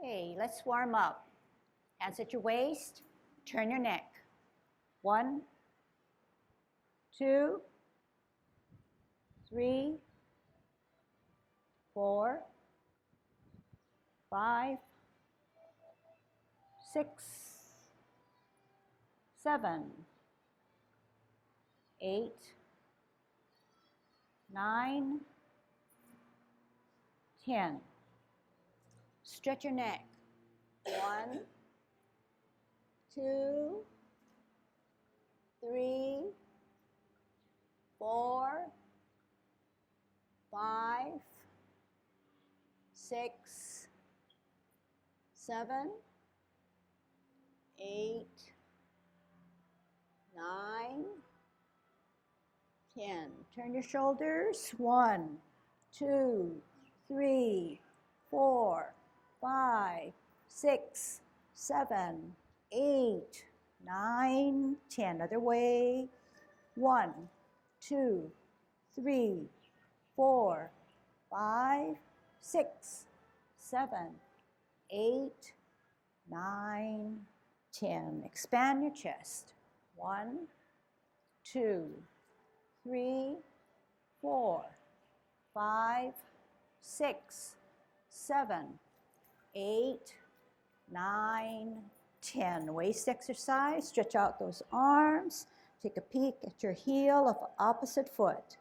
Okay, let's warm up. Hands at your waist, turn your neck. 1, 2, 3, 4, 5, 6, 7, 8, 9, 10. Stretch your neck. 1, 2, 3, 4, 5, 6, 7, 8, 9, 10. Turn your shoulders. 1, 2, 3, 4, 5, 6, 7, 8, 9, 10. Other way. 1, 2, 3, 4, 5, 6, 7, 8, 9, 10. Expand your chest. 1, 2, 3, 4, 5, 6, 7, 8, 9, 10. Waist exercise. Stretch out those arms. Take a peek at your heel of the opposite foot.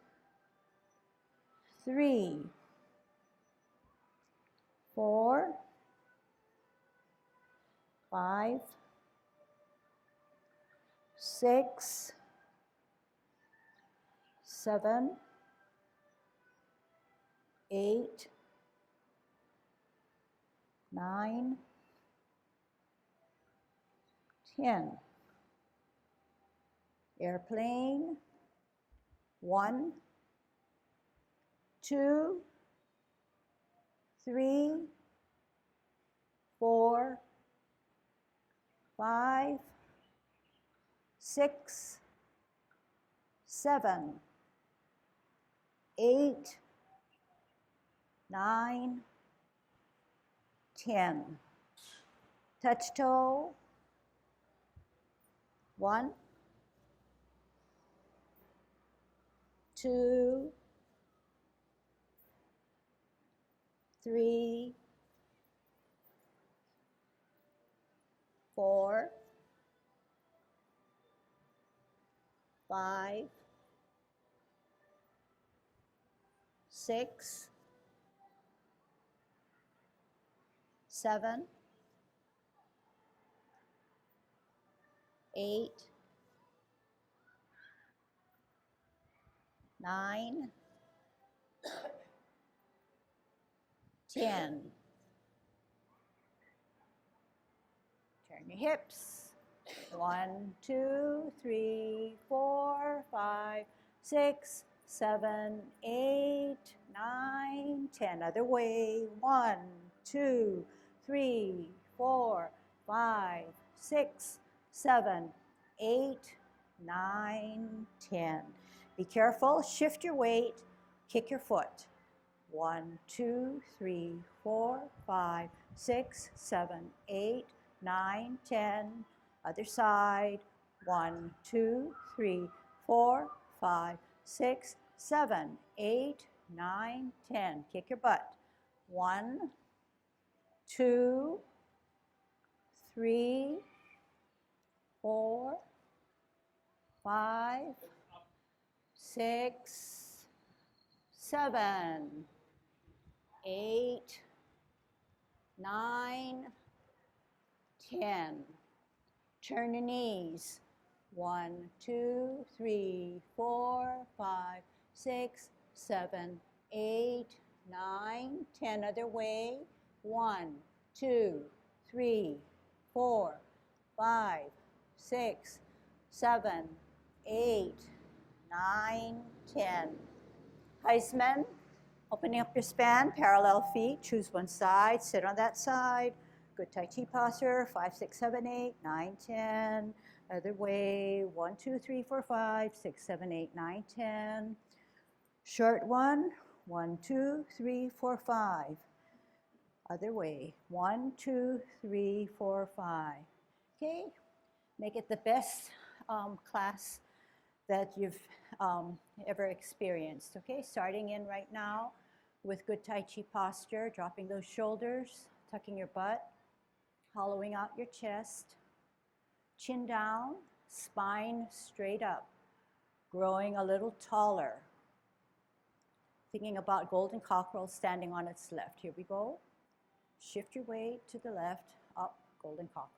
3, 4, 5, 6, 7, 8, 9, 10. Airplane. 1, 2, 3, 4, 5, 6, 7, 8, 9, 10. Touch toe. 1, 2, 3, 4, 5, 6, 7, 8, 9, 10. Turn your hips. 1, 2, 3, 4, 5, 6, 7, 8, 9, 10. Other way. 1, 2, 3, 4, 5, 6, 7, 8, 9, 10. Be careful. Shift your weight. Kick your foot. 1, 2, 3, 4, 5, 6, 7, 8, 9, 10. Other side. 1, 2, 3, 4, 5, 6, 7, 8, 9, 10. Kick your butt. 1, 2, 3, 4, 5, 6, 7, 8, 9, 10. Turn your knees. 1, 2, 3, 4, 5, 6, 7, 8, 9, 10. Other way. 1, 2, 3, 4, 5, 6, 7, 8, 9, 10. Heisman. Opening up your span, parallel feet, choose one side, sit on that side. Good Tai Chi posture, 5, 6, 7, 8, 9, 10. Other way, 1, 2, 3, 4, 5, 6, 7, 8, 9, 10. Short one, 1, 2, 3, 4, 5. Other way. 1, 2, 3, 4, 5. Okay, make it the best class that you've ever experienced. Okay, starting in right now with good Tai Chi posture, dropping those shoulders, tucking your butt, hollowing out your chest, chin down, spine straight up, growing a little taller. Thinking about golden cockerel standing on its left. Here we go. Shift your weight to the left, up, golden cockerel.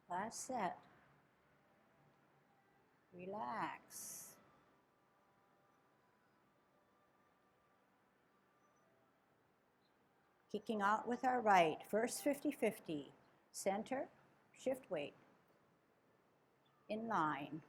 Last set. Relax. Kicking out with our right. First 50-50. Center, shift weight. In line.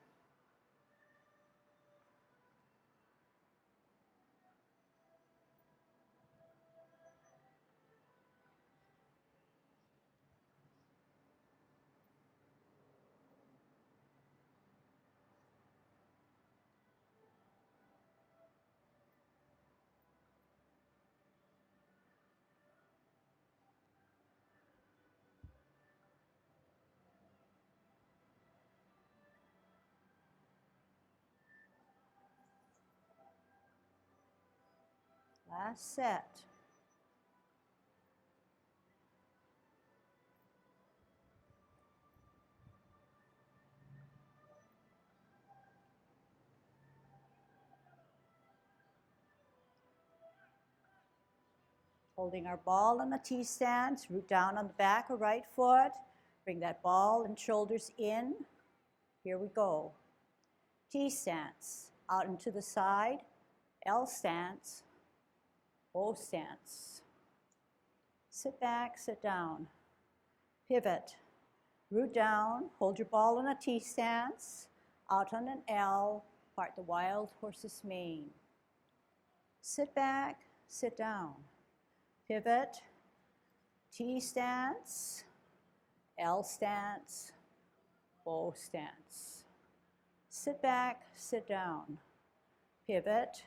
Last set. Holding our ball on the T-stance, root down on the back of right foot. Bring that ball and shoulders in. Here we go. T-stance, out and to the side. L stance, O stance. Sit back, sit down. Pivot, root down, hold your ball in a T-stance. Out on an L, part the wild horse's mane. Sit back, sit down. Pivot, T stance, L stance, O stance. Sit back, sit down. Pivot,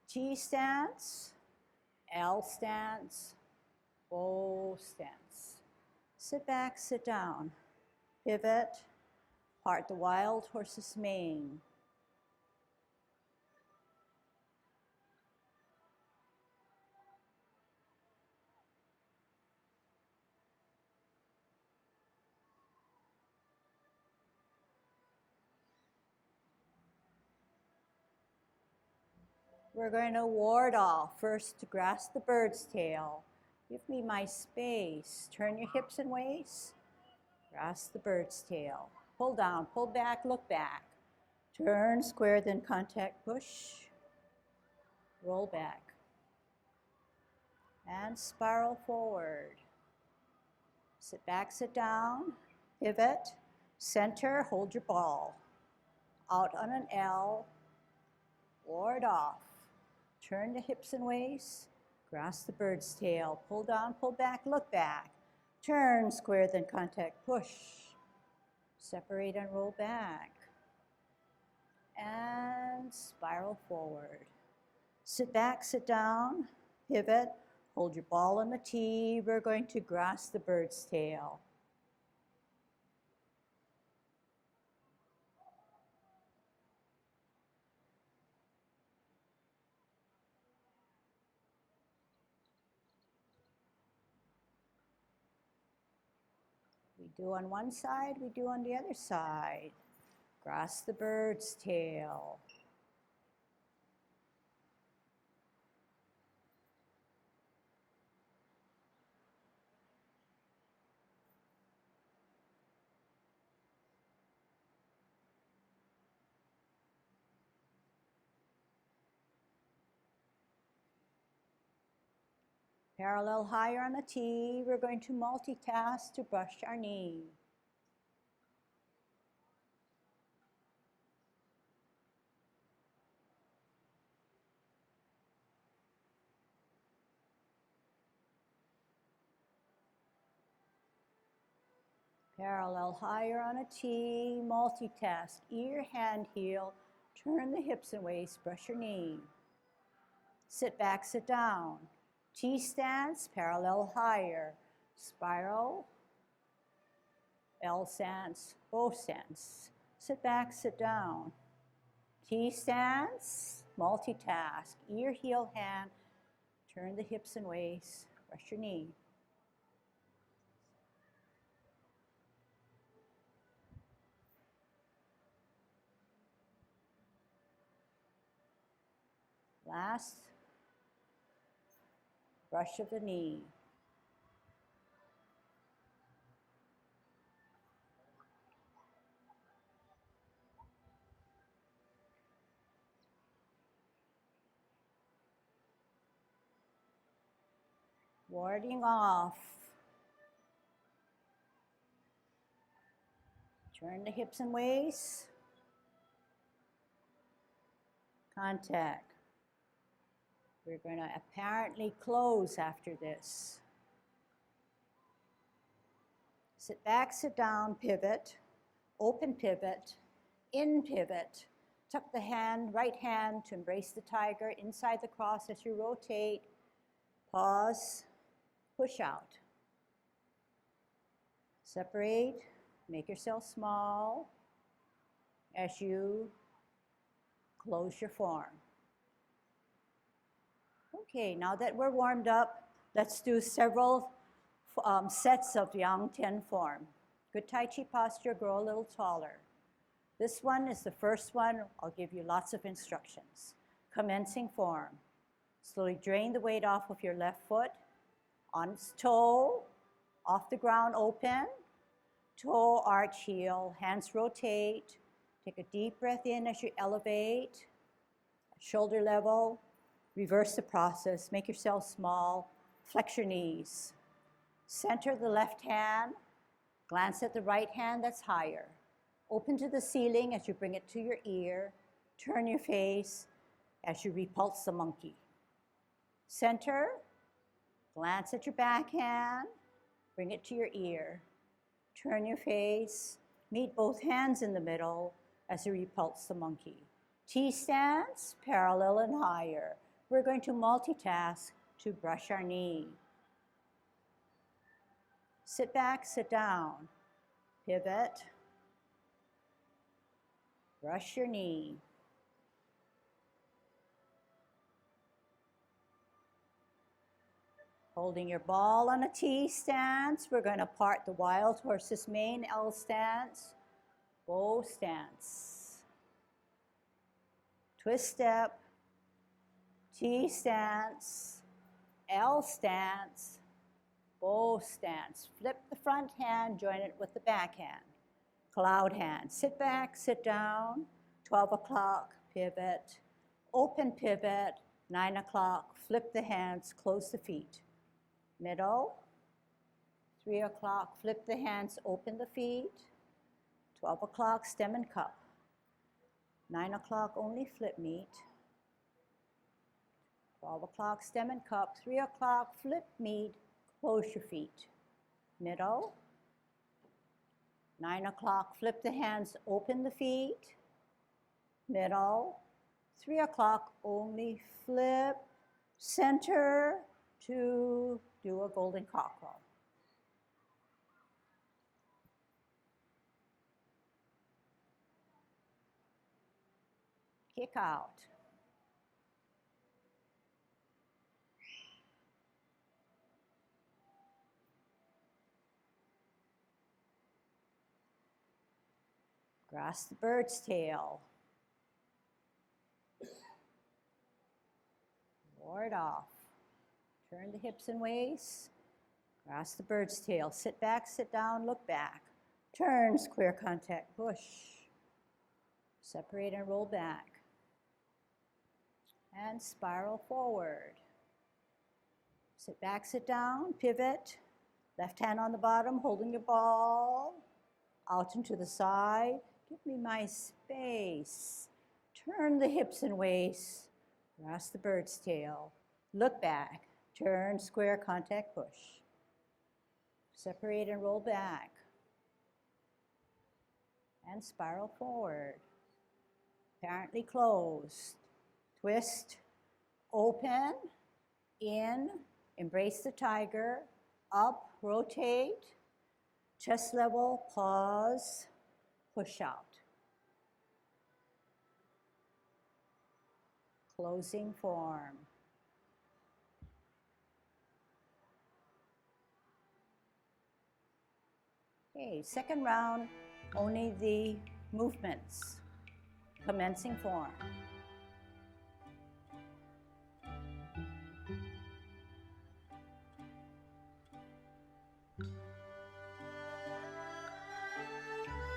T stance, L stance, O stance. Sit back, sit down. Pivot, part the wild horse's mane. We're going to ward off. First, to grasp the bird's tail. Give me my space. Turn your hips and waist. Grasp the bird's tail. Pull down, pull back, look back. Turn, square, then contact, push. Roll back. And spiral forward. Sit back, sit down. Pivot. Center, hold your ball. Out on an L. Ward off. Turn the hips and waist. Grasp the bird's tail. Pull down, pull back, look back. Turn, square, then contact, push. Separate and roll back. And spiral forward. Sit back, sit down, pivot, hold your ball on the tee. We're going to grasp the bird's tail. We do on one side, we do on the other side. Grasp the bird's tail. Parallel higher on a T. We're going to multitask to brush our knee. Parallel higher on a T, multitask, ear, hand, heel, turn the hips and waist, brush your knee. Sit back, sit down. T stance, parallel higher, spiral, L stance, both stance. Sit back, sit down. T stance, multitask, ear, heel, hand, turn the hips and waist, brush your knee. Last, brush of the knee. Warding off. Turn the hips and waist. Contact. We're going to apparently close after this. Sit back, sit down, pivot, open pivot, in pivot. Tuck the hand, right hand to embrace the tiger inside the cross as you rotate. Pause, push out. Separate, make yourself small as you close your form. Okay, now that we're warmed up, let's do several sets of Yang Tian form. Good Tai Chi posture, grow a little taller. This one is the first one. I'll give you lots of instructions. Commencing form. Slowly drain the weight off of your left foot. On its toe, off the ground, open. Toe, arch, heel, hands rotate. Take a deep breath in as you elevate. Shoulder level. Reverse the process. Make yourself small. Flex your knees. Center the left hand. Glance at the right hand that's higher. Open to the ceiling as you bring it to your ear. Turn your face as you repulse the monkey. Center. Glance at your back hand. Bring it to your ear. Turn your face. Meet both hands in the middle as you repulse the monkey. T stance, parallel and higher. We're going to multitask to brush our knee. Sit back, sit down. Pivot. Brush your knee. Holding your ball on a T stance, we're going to part the wild horse's mane, L stance, bow stance. Twist step, T stance, L stance, bow stance. Flip the front hand, join it with the back hand. Cloud hand. Sit back, sit down. 12 o'clock, pivot. Open pivot. 9 o'clock, flip the hands, close the feet. Middle. 3 o'clock, flip the hands, open the feet. 12 o'clock, stem and cup. 9 o'clock, only flip meet. 12 o'clock, stem and cup. 3 o'clock, flip meet, close your feet. Middle. 9 o'clock, flip the hands, open the feet. Middle. 3 o'clock, only flip. Center to do a golden cockerel. Kick out. Grasp the bird's tail. Ward off. Turn the hips and waist. Grasp the bird's tail. Sit back, sit down, look back. Turn, square contact, push. Separate and roll back. And spiral forward. Sit back, sit down, pivot. Left hand on the bottom, holding your ball. Out and to the side. Give me my space. Turn the hips and waist. Cross the bird's tail. Look back. Turn, square, contact, push. Separate and roll back. And spiral forward. Apparently closed. Twist, open, in, embrace the tiger, up, rotate, chest level, pause, push out. Closing form. Okay, second round, only the movements. Commencing form.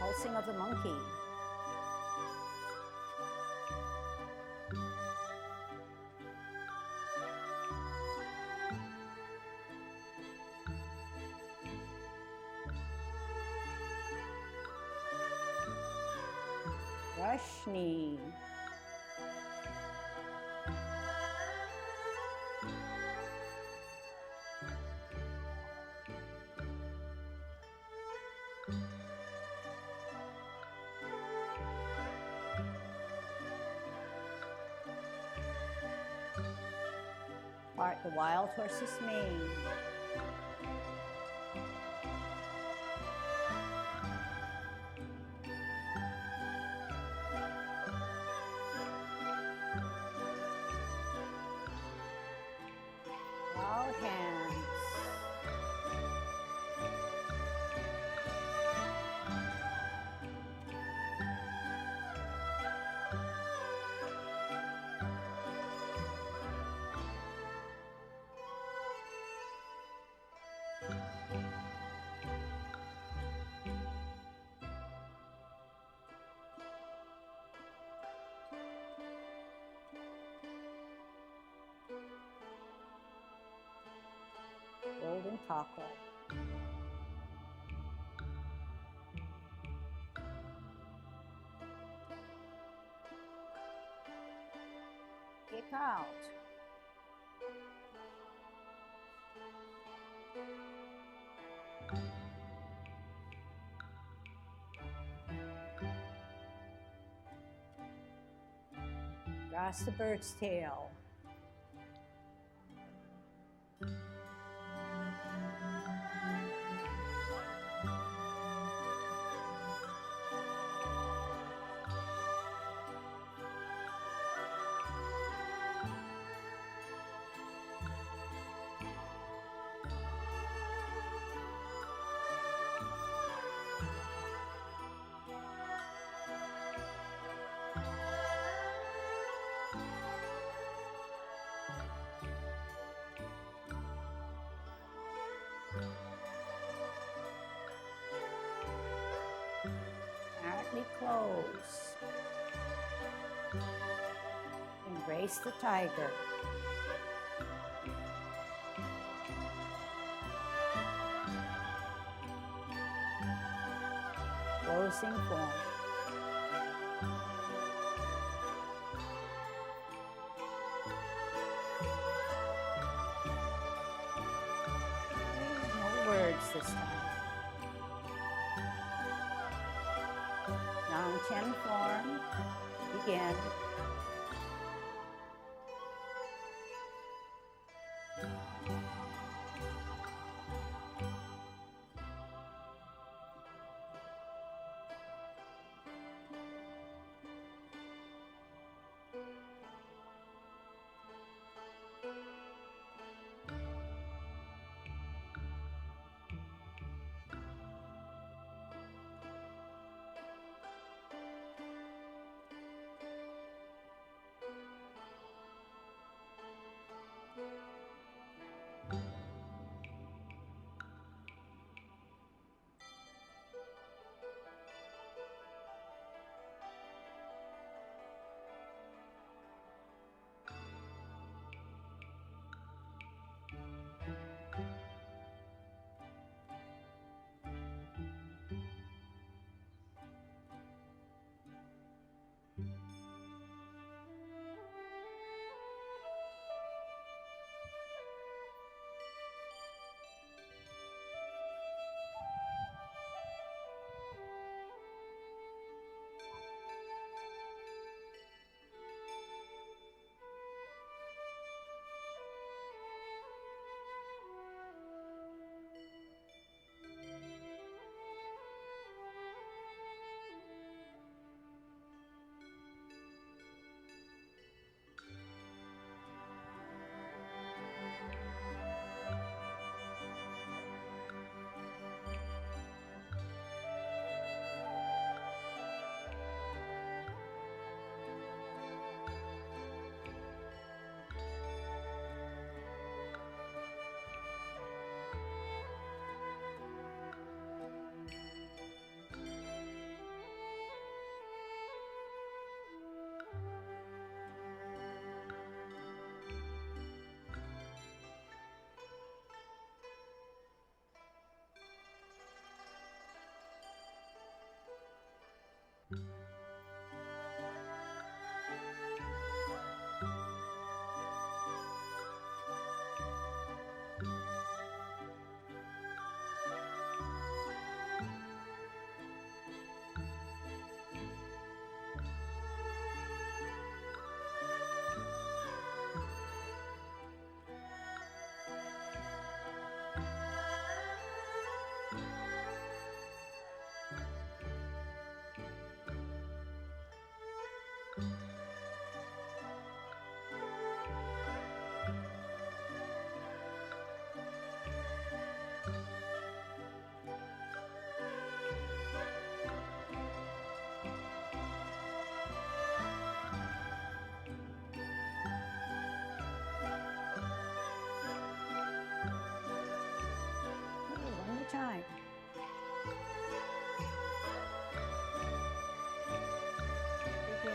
Pulsing of the monkey. Rush knee. Part the wild horse's mane. Wild hands. Golden taco. Kick out. Cross the bird's tail. Apparently close. Embrace the tiger. Closing form. No words this time. Round 10 form, begin. One more time. Begin.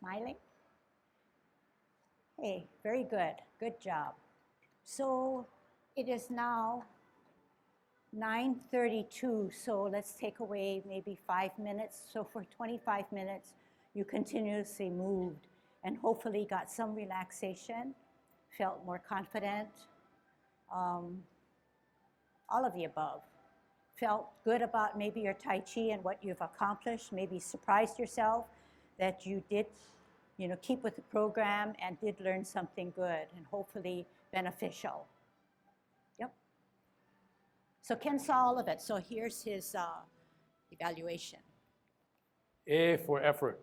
Smiling? Hey, very good. Good job. So it is now 9:32, so let's take away maybe 5 minutes. So for 25 minutes, you continuously moved and hopefully got some relaxation, felt more confident, all of the above. Felt good about maybe your Tai Chi and what you've accomplished, maybe surprised yourself that you did, keep with the program and did learn something good and hopefully beneficial. Yep. So Ken saw all of it. So here's his evaluation. A for effort.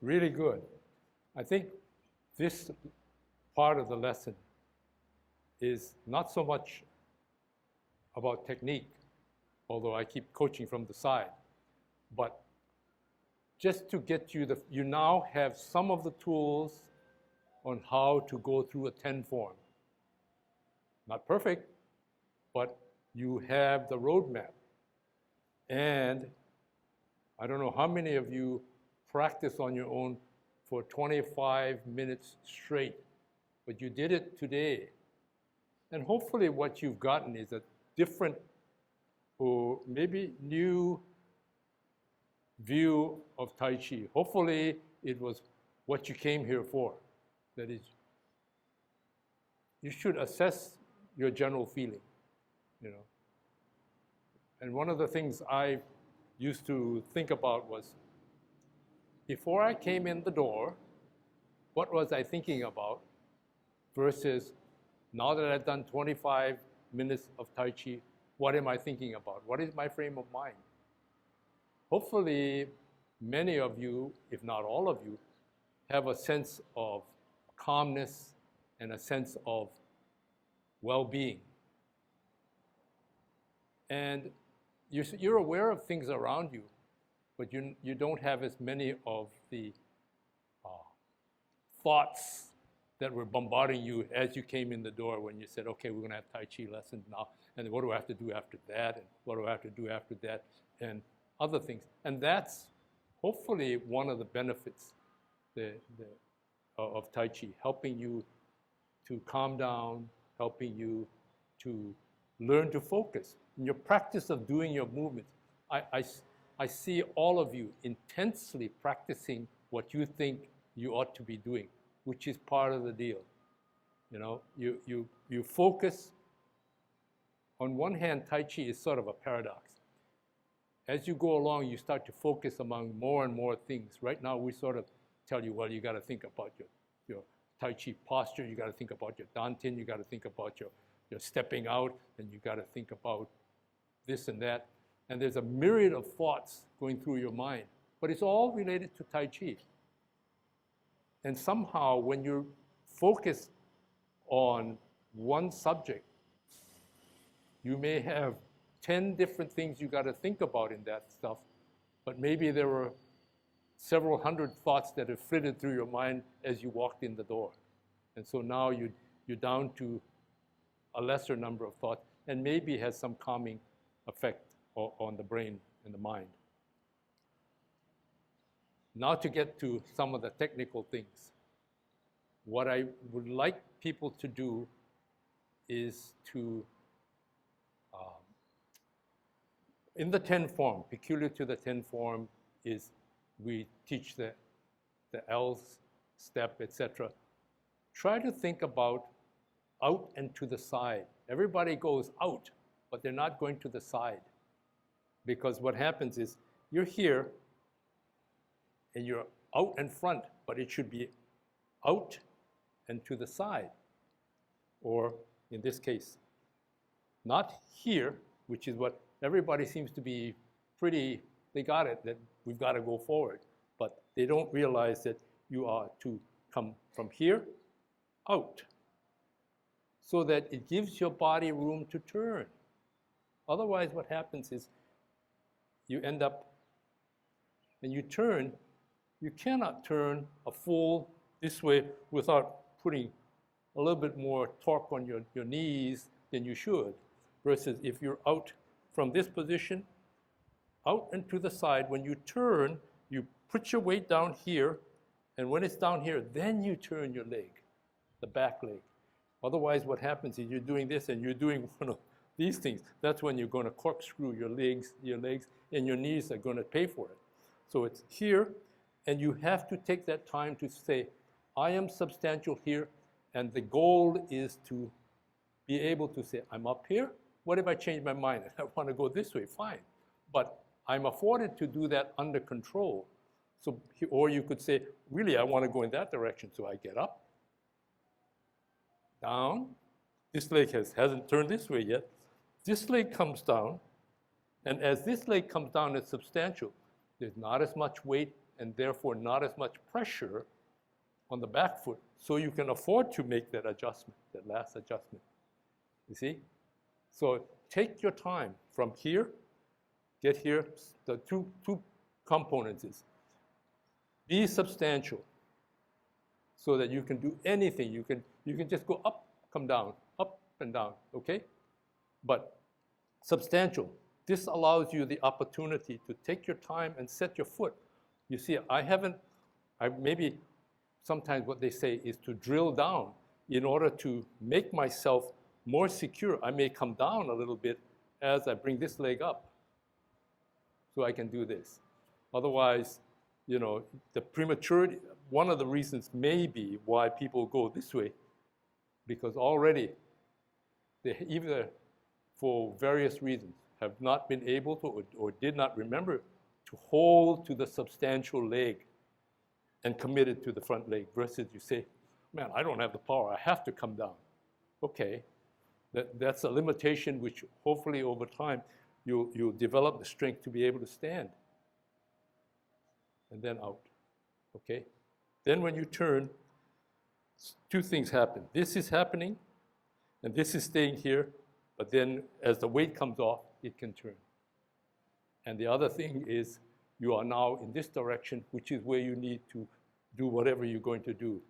Really good. I think this part of the lesson is not so much about technique, although I keep coaching from the side. But just to get you, you now have some of the tools on how to go through a 10 form. Not perfect, but you have the roadmap. And I don't know how many of you practice on your own for 25 minutes straight, but you did it today. And hopefully what you've gotten is a different or maybe new view of Tai Chi. Hopefully it was what you came here for. That is, you should assess your general feeling, you know. And one of the things I used to think about was, before I came in the door, what was I thinking about versus now that I've done 25 minutes of Tai Chi, what am I thinking about? What is my frame of mind? Hopefully, many of you, if not all of you, have a sense of calmness and a sense of well-being. And you're aware of things around you, but you don't have as many of the thoughts that were bombarding you as you came in the door when you said, okay, we're going to have Tai Chi lessons now, and what do I have to do after that, and what do I have to do after that, and other things. And that's hopefully one of the benefits of Tai Chi, helping you to calm down, helping you to learn to focus. In your practice of doing your movements, I see all of you intensely practicing what you think you ought to be doing, which is part of the deal. You know, you focus. On one hand, Tai Chi is sort of a paradox. As you go along, you start to focus among more and more things. Right now, we sort of tell you, well, you got to think about your Tai Chi posture, you got to think about your dantian, you got to think about your stepping out, and you got to think about this and that. And there's a myriad of thoughts going through your mind, but it's all related to Tai Chi. And somehow, when you're focused on one subject, you may have 10 different things you got to think about in that stuff, but maybe there were several hundred thoughts that have flitted through your mind as you walked in the door. And so now you're down to a lesser number of thoughts, and maybe has some calming effect on the brain and the mind. Now to get to some of the technical things. What I would like people to do is to, in the 10 form, peculiar to the 10 form is we teach the L's step, etc. Try to think about out and to the side. Everybody goes out, but they're not going to the side. Because what happens is you're here and you're out and front, but it should be out and to the side. Or in this case, not here, which is what everybody seems to be pretty, they got it, that we've got to go forward. But they don't realize that you are to come from here out, so that it gives your body room to turn. Otherwise, what happens is you end up, and you turn, you cannot turn a full this way without putting a little bit more torque on your knees than you should. Versus if you're out from this position, out and to the side, when you turn, you put your weight down here, and when it's down here, then you turn your leg, the back leg. Otherwise, what happens is you're doing this and you're doing one of these things. That's when you're going to corkscrew your legs, and your knees are going to pay for it. So it's here, and you have to take that time to say, I am substantial here, and the goal is to be able to say, I'm up here. What if I change my mind and I want to go this way? Fine. But I'm afforded to do that under control. So, or you could say, really, I want to go in that direction, so I get up, down. This leg hasn't turned this way yet. This leg comes down, and as this leg comes down, it's substantial. There's not as much weight and therefore not as much pressure on the back foot, so you can afford to make that adjustment, that last adjustment. You see? So take your time from here, get here, the two components is be substantial so that you can do anything. You can just go up, come down, up and down, okay? But substantial. This allows you the opportunity to take your time and set your foot. You see, maybe sometimes what they say is to drill down in order to make myself more secure. I may come down a little bit as I bring this leg up so I can do this. Otherwise, you know, the prematurity, one of the reasons may be why people go this way, because already they either, for various reasons, have not been able to or did not remember to hold to the substantial leg and committed to the front leg, versus you say, man, I don't have the power, I have to come down. Okay, that's a limitation which hopefully over time you'll develop the strength to be able to stand. And then out, okay? Then when you turn, two things happen. This is happening, and this is staying here, but then as the weight comes off, it can turn. And the other thing is you are now in this direction, which is where you need to do whatever you're going to do.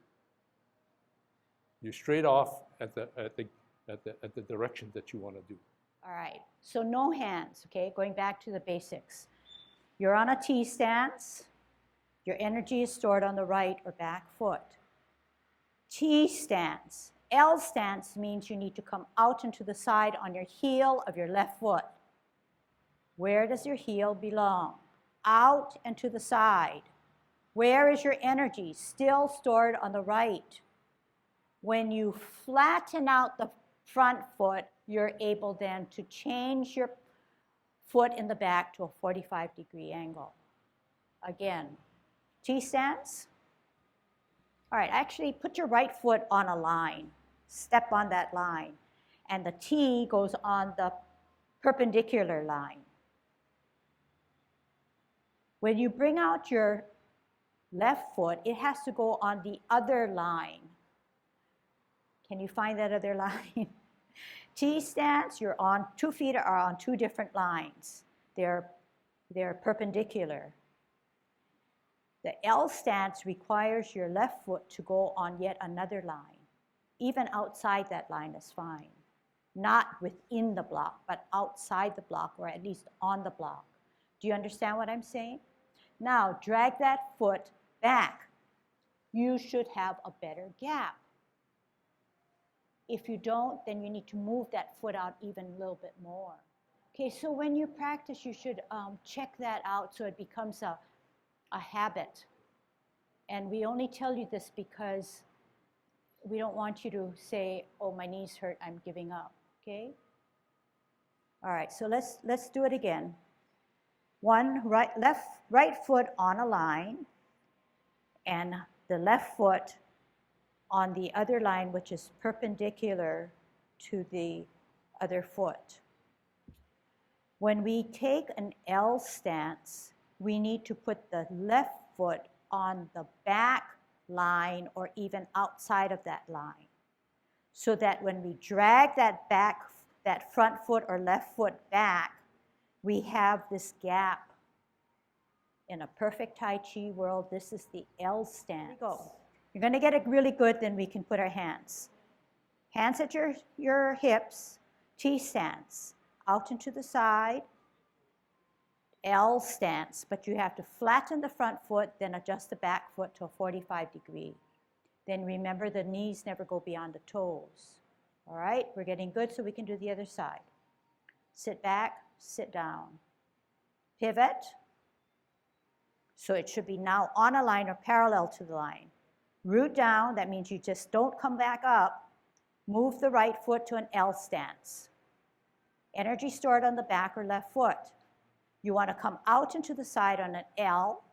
You're straight off at the direction that you want to do. All right, so no hands, okay? Going back to the basics. You're on a T stance. Your energy is stored on the right or back foot. T stance. L stance means you need to come out and to the side on your heel of your left foot. Where does your heel belong? Out and to the side. Where is your energy? Still stored on the right. When you flatten out the front foot, you're able then to change your foot in the back to a 45-degree angle. Again, T stance. All right, actually put your right foot on a line. Step on that line. And the T goes on the perpendicular line. When you bring out your left foot, it has to go on the other line. Can you find that other line? T stance, you're on, 2 feet are on 2 different lines. They're perpendicular. The L stance requires your left foot to go on yet another line. Even outside that line is fine. Not within the block, but outside the block, or at least on the block. Do you understand what I'm saying? Now, drag that foot back. You should have a better gap. If you don't, then you need to move that foot out even a little bit more. Okay, so when you practice, you should check that out so it becomes a habit. And we only tell you this because we don't want you to say, oh, my knees hurt, I'm giving up, okay? All right, so let's do it again. Right foot on a line, and the left foot on the other line, which is perpendicular to the other foot. When we take an L stance, we need to put the left foot on the back line or even outside of that line, so that when we drag that front foot or left foot back, we have this gap. In a perfect Tai Chi world, this is the L stance. Here we go. You're going to get it really good, then we can put our hands. Hands at your hips, T stance, out and to the side, L stance, but you have to flatten the front foot, then adjust the back foot to a 45-degree. Then remember the knees never go beyond the toes. All right, we're getting good, so we can do the other side. Sit back, sit down. Pivot. So it should be now on a line or parallel to the line. Root down, that means you just don't come back up. Move the right foot to an L stance. Energy stored on the back or left foot. You want to come out and to the side on an L.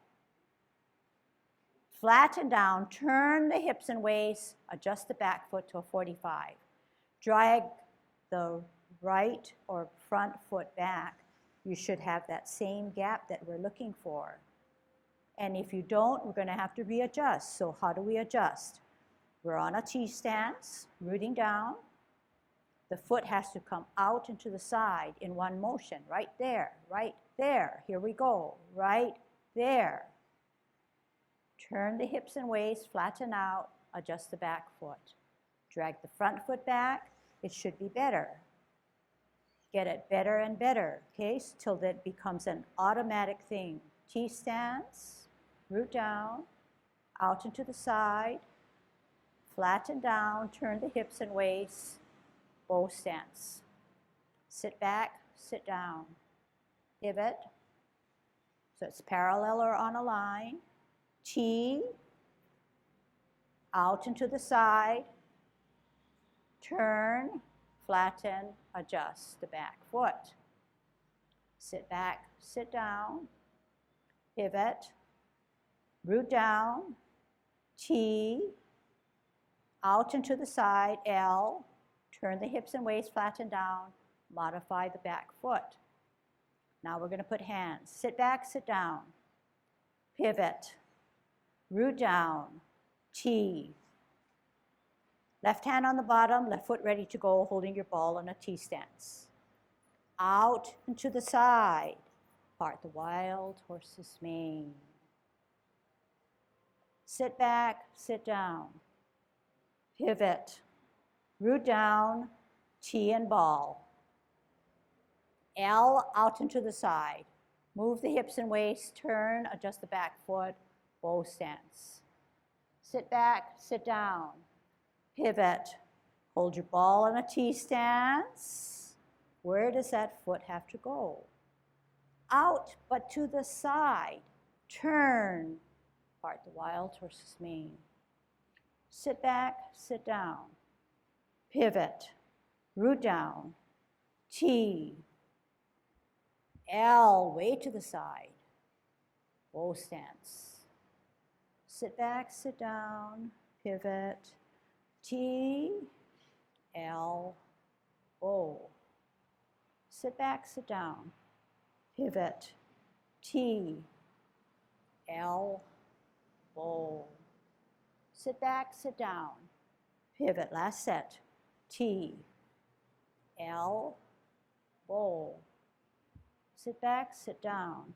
Flatten down, turn the hips and waist, adjust the back foot to a 45. Drag the right or front foot back. You should have that same gap that we're looking for. And if you don't, we're going to have to readjust. So how do we adjust? We're on a T stance, rooting down. The foot has to come out and to the side in one motion, right there, right there. Here we go, right there. Turn the hips and waist, flatten out, adjust the back foot. Drag the front foot back, it should be better. Get it better and better, okay, till that becomes an automatic thing. T stance, root down, out and to the side, flatten down, turn the hips and waist, bow stance. Sit back, sit down, pivot, so it's parallel or on a line. T, out and to the side, turn, flatten, adjust the back foot. Sit back, sit down, pivot, root down, T, out and to the side, L, turn the hips and waist, flatten down, modify the back foot. Now we're going to put hands. Sit back, sit down, pivot, root down, T. Left hand on the bottom, left foot ready to go, holding your ball in a T stance. Out and to the side, part the wild horse's mane. Sit back, sit down, pivot, root down, T and ball. L out and to the side. Move the hips and waist, turn, adjust the back foot, bow stance. Sit back, sit down, pivot, hold your ball in a T stance. Where does that foot have to go? Out, but to the side. Turn, part the wild horse's mane. Sit back, sit down, pivot, root down, T, L, way to the side, bow stance. Sit back, sit down, pivot, T, L, bow. Sit back, sit down, pivot, T, L, bow. Sit back, sit down, pivot, last set, T, L, bow. Sit back, sit down,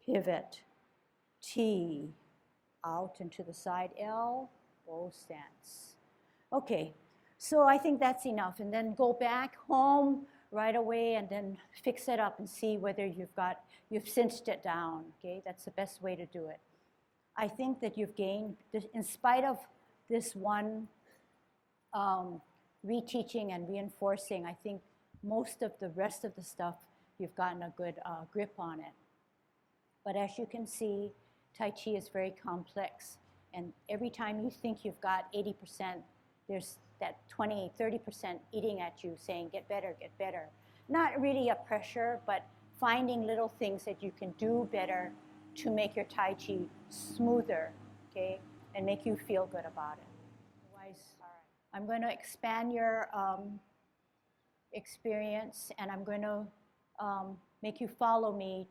pivot, T, out and to the side, L, bow stance. Okay, so I think that's enough. And then go back home right away and then fix it up and see whether you've cinched it down, okay? That's the best way to do it. I think that you've gained, in spite of this one reteaching and reinforcing, I think most of the rest of the stuff, you've gotten a good grip on it. But as you can see, Tai Chi is very complex. And every time you think you've got 80%, there's that 20, 30% eating at you saying, get better, get better. Not really a pressure, but finding little things that you can do better to make your Tai Chi smoother, okay, and make you feel good about it. Otherwise, all right. I'm going to expand your experience, and I'm going to make you follow me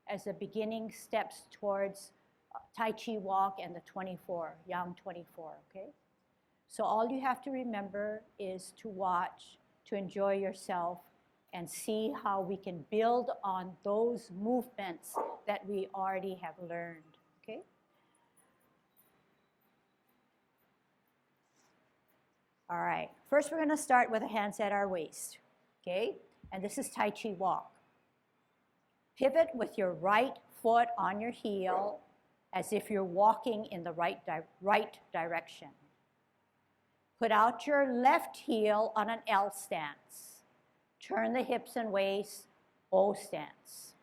as the beginning steps towards Tai Chi walk and the 24, Yang 24, okay? So all you have to remember is to watch, to enjoy yourself, and see how we can build on those movements that we already have learned, okay? All right, first we're gonna start with the hands at our waist, okay? And this is Tai Chi walk. Pivot with your right foot on your heel as if you're walking in the right direction. Put out your left heel on an L stance. Turn the hips and waist, bow stance.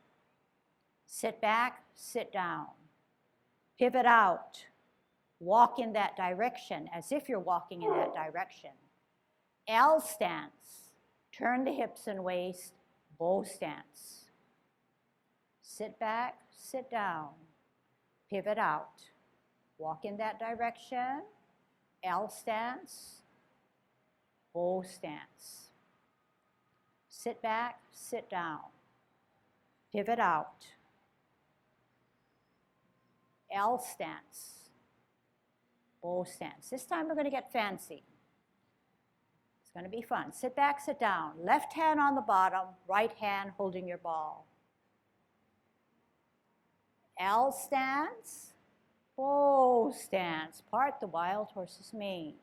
Sit back, sit down. Pivot out. Walk in that direction as if you're walking in that direction. L stance. Turn the hips and waist, bow stance. Sit back, sit down. Pivot out. Walk in that direction. L stance, bow stance. Sit back, sit down. Pivot out. L stance, bow stance. This time we're going to get fancy. It's going to be fun. Sit back, sit down. Left hand on the bottom, right hand holding your ball. L stance, bow stance. Part the wild horse's mane.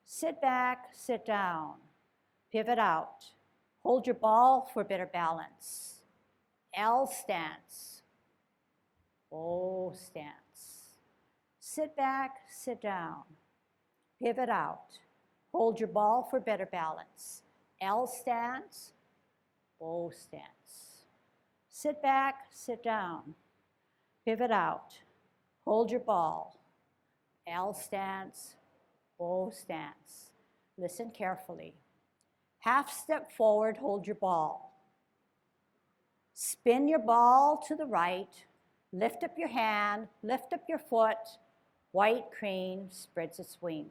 Sit back, sit down. Pivot out. Hold your ball for better balance. L stance, bow stance. Sit back, sit down. Pivot out. Hold your ball for better balance. L stance, bow stance. Sit back, sit down. Pivot out. Hold your ball. L stance, bow stance. Listen carefully. Half step forward, hold your ball. Spin your ball to the right. Lift up your hand, lift up your foot. White crane spreads its wings.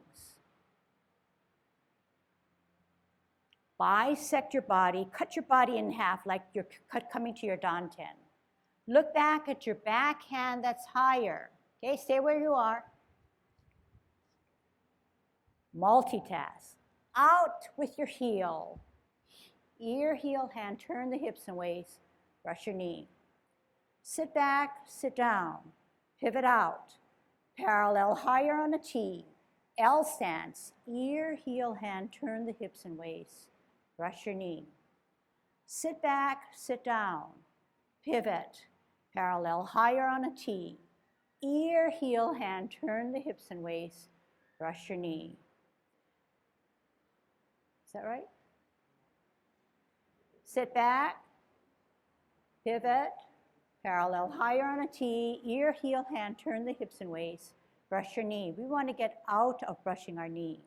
Bisect your body, cut your body in half like you're coming to your danten. Look back at your back hand that's higher. Okay, stay where you are. Multitask. Out with your heel. Ear, heel, hand, turn the hips and waist. Brush your knee. Sit back, sit down. Pivot out. Parallel higher on a T. L stance. Ear, heel, hand, turn the hips and waist. Brush your knee. Sit back, sit down. Pivot. Parallel higher on a T. Ear, heel, hand, turn the hips and waist. Brush your knee. Is that right? Sit back. Pivot. Parallel higher on a T. Ear, heel, hand, turn the hips and waist. Brush your knee. We want to get out of brushing our knee.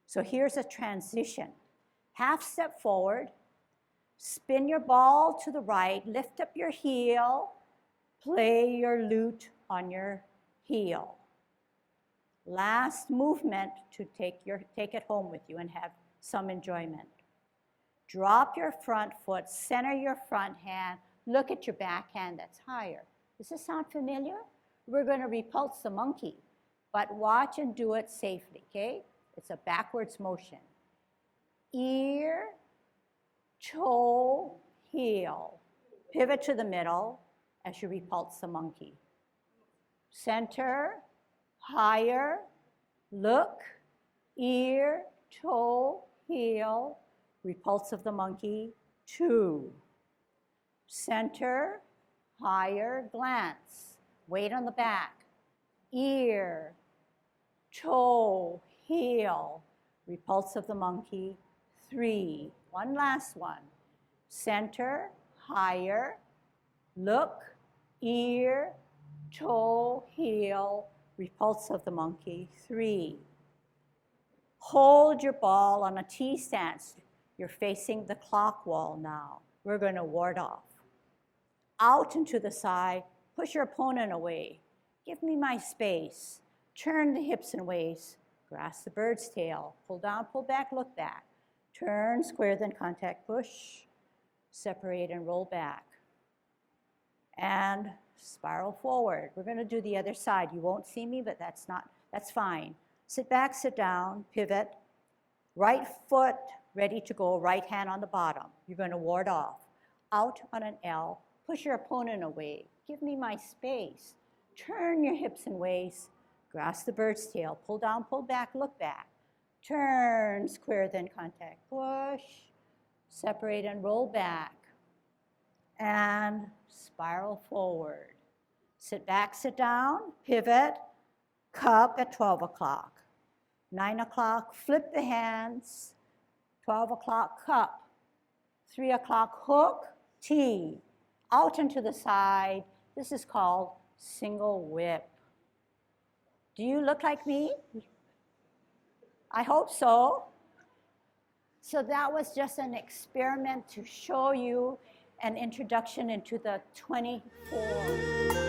So here's a transition. Half step forward. Spin your ball to the right. Lift up your heel. Play your lute on your heel. Last movement to take it home with you and have some enjoyment. Drop your front foot, center your front hand, look at your back hand that's higher. Does this sound familiar? We're going to repulse the monkey, but watch and do it safely, okay? It's a backwards motion. Ear, toe, heel. Pivot to the middle as you repulse the monkey. Center, higher, look, ear, toe, heel, repulse of the monkey, 2. Center, higher, glance, weight on the back, ear, toe, heel, repulse of the monkey, 3. One last one. Center, higher, look, ear, toe, heel, repulse of the monkey, 3. Hold your ball on a T stance. You're facing the clock wall now. We're going to ward off. Out and to the side, push your opponent away. Give me my space. Turn the hips and waist. Grasp the bird's tail. Pull down, pull back, look back. Turn, square, then contact, push. Separate and roll back. And spiral forward. We're going to do the other side. You won't see me, but that's fine. Sit back, sit down, pivot. Right foot ready to go, right hand on the bottom. You're going to ward off. Out on an L, push your opponent away. Give me my space. Turn your hips and waist. Grasp the bird's tail. Pull down, pull back, look back. Turn, square, then contact, push. Separate and roll back. And spiral forward. Sit back, sit down, pivot, cup at 12 o'clock. 9 o'clock, flip the hands. 12 o'clock, cup. 3 o'clock, hook, T. Out and to the side. This is called single whip. Do you look like me? I hope so. So that was just an experiment to show you an introduction into the 24.